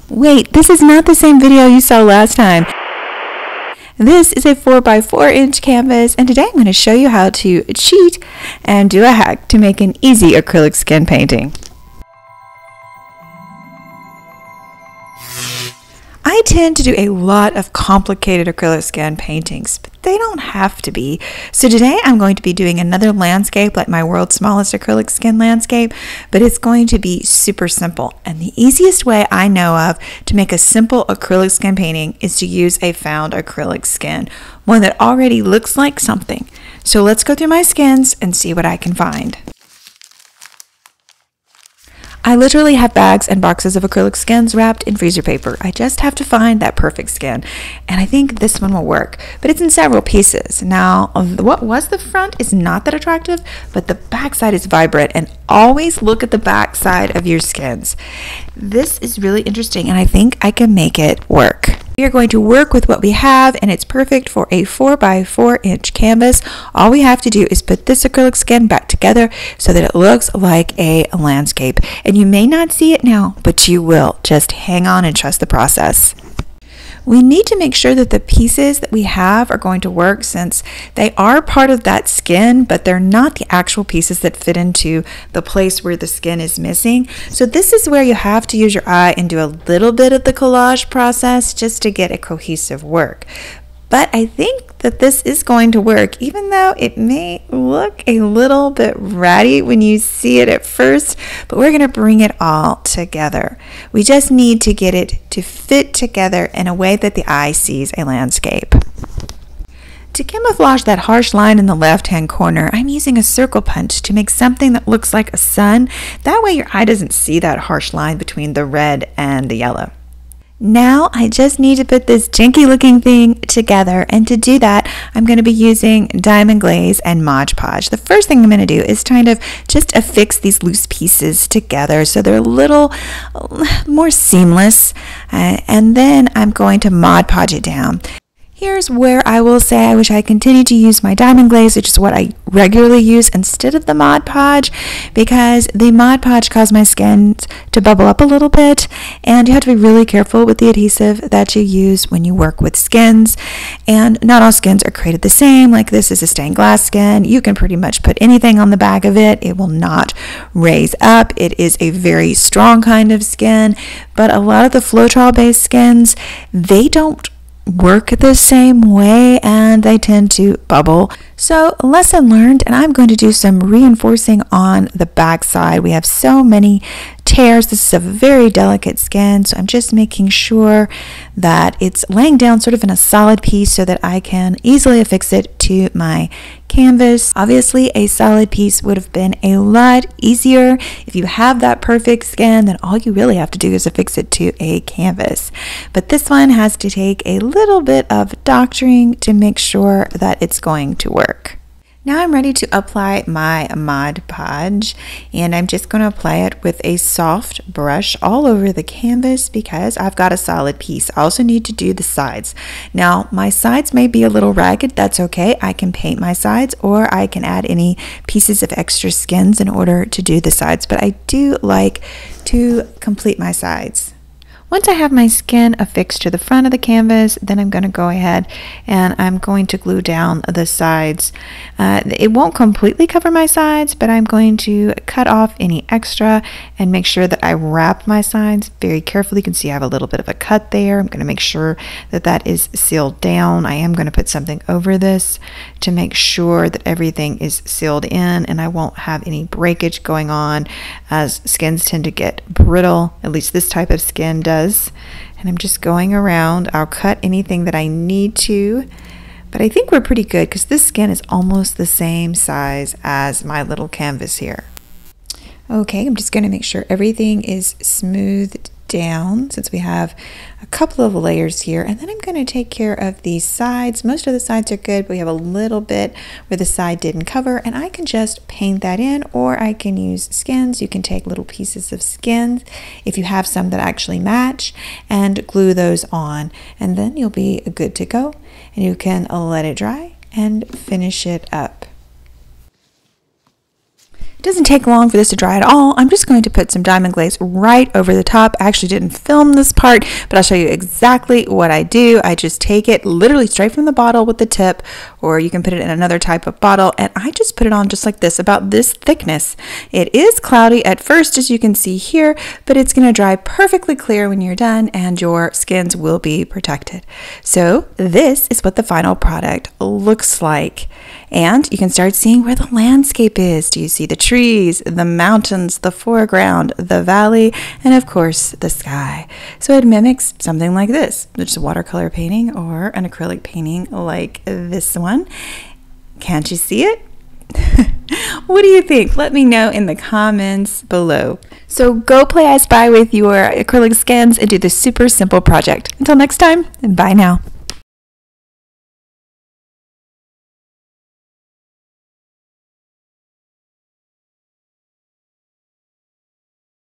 Wait, this is not the same video you saw last time. This is a 4x4" canvas, and today I'm going to show you how to cheat and do a hack to make an easy acrylic skin painting. I tend to do a lot of complicated acrylic skin paintings, but they don't have to be. So today I'm going to be doing another landscape like my world's smallest acrylic skin landscape, but it's going to be super simple. And the easiest way I know of to make a simple acrylic skin painting is to use a found acrylic skin, one that already looks like something. So let's go through my skins and see what I can find. I literally have bags and boxes of acrylic skins wrapped in freezer paper. I just have to find that perfect skin, and I think this one will work, but it's in several pieces. Now, what was the front is not that attractive, but the back side is vibrant, and always look at the back side of your skins. This is really interesting, and I think I can make it work. We are going to work with what we have, and it's perfect for a 4x4" canvas. All we have to do is put this acrylic skin back together so that it looks like a landscape. And you may not see it now, but you will. Just hang on and trust the process. We need to make sure that the pieces that we have are going to work, since they are part of that skin, but they're not the actual pieces that fit into the place where the skin is missing. So this is where you have to use your eye and do a little bit of the collage process just to get a cohesive work. But I think that this is going to work, even though it may look a little bit ratty when you see it at first, but we're going to bring it all together. We just need to get it to fit together in a way that the eye sees a landscape. To camouflage that harsh line in the left-hand corner, I'm using a circle punch to make something that looks like a sun. That way your eye doesn't see that harsh line between the red and the yellow. Now I just need to put this janky looking thing together, and to do that I'm going to be using Diamond Glaze and Mod Podge. The first thing I'm going to do is kind of just affix these loose pieces together so they're a little more seamless, and then I'm going to Mod Podge it down. Here's where I will say I wish I continued to use my Diamond Glaze, which is what I regularly use, instead of the Mod Podge, because the Mod Podge caused my skin to bubble up a little bit, and you have to be really careful with the adhesive that you use when you work with skins. And not all skins are created the same. Like this is a stained glass skin. You can pretty much put anything on the back of it. It will not raise up. It is a very strong kind of skin, but a lot of the Floetrol based skins, they don't work the same way and they tend to bubble. So lesson learned, and I'm going to do some reinforcing on the back side. We have so many tears. This is a very delicate skin, so I'm just making sure that it's laying down sort of in a solid piece so that I can easily affix it to my canvas. Obviously a solid piece would have been a lot easier. If you have that perfect skin, then all you really have to do is affix it to a canvas. But this one has to take a little bit of doctoring to make sure that it's going to work. Now I'm ready to apply my Mod Podge, and I'm just going to apply it with a soft brush all over the canvas because I've got a solid piece. I also need to do the sides. Now my sides may be a little ragged. That's okay. I can paint my sides, or I can add any pieces of extra skins in order to do the sides, but I do like to complete my sides. Once I have my skin affixed to the front of the canvas, then I'm going to go ahead and I'm going to glue down the sides. It won't completely cover my sides, but I'm going to cut off any extra and make sure that I wrap my sides very carefully. You can see I have a little bit of a cut there. I'm going to make sure that that is sealed down. I am going to put something over this to make sure that everything is sealed in and I won't have any breakage going on, as skins tend to get brittle. At least this type of skin does. And I'm just going around. I'll cut anything that I need to, but I think we're pretty good because this skin is almost the same size as my little canvas here. Okay, I'm just going to make sure everything is smoothed down since we have a couple of layers here, and then I'm going to take care of these sides. Most of the sides are good, but we have a little bit where the side didn't cover, and I can just paint that in, or I can use skins. You can take little pieces of skins if you have some that actually match and glue those on, and then you'll be good to go, and you can let it dry and finish it up. It doesn't take long for this to dry at all. I'm just going to put some Diamond Glaze right over the top. I actually didn't film this part, but I'll show you exactly what I do. I just take it literally straight from the bottle with the tip, or you can put it in another type of bottle, and I just put it on just like this, about this thickness. It is cloudy at first, as you can see here, but it's going to dry perfectly clear when you're done, and your skins will be protected. So this is what the final product looks like. And you can start seeing where the landscape is. Do you see the trees, the mountains, the foreground, the valley, and of course the sky? So it mimics something like this, just a watercolor painting or an acrylic painting like this one. Can't you see it? What do you think? Let me know in the comments below. So go play I Spy with your acrylic skins and do this super simple project. Until next time, bye now.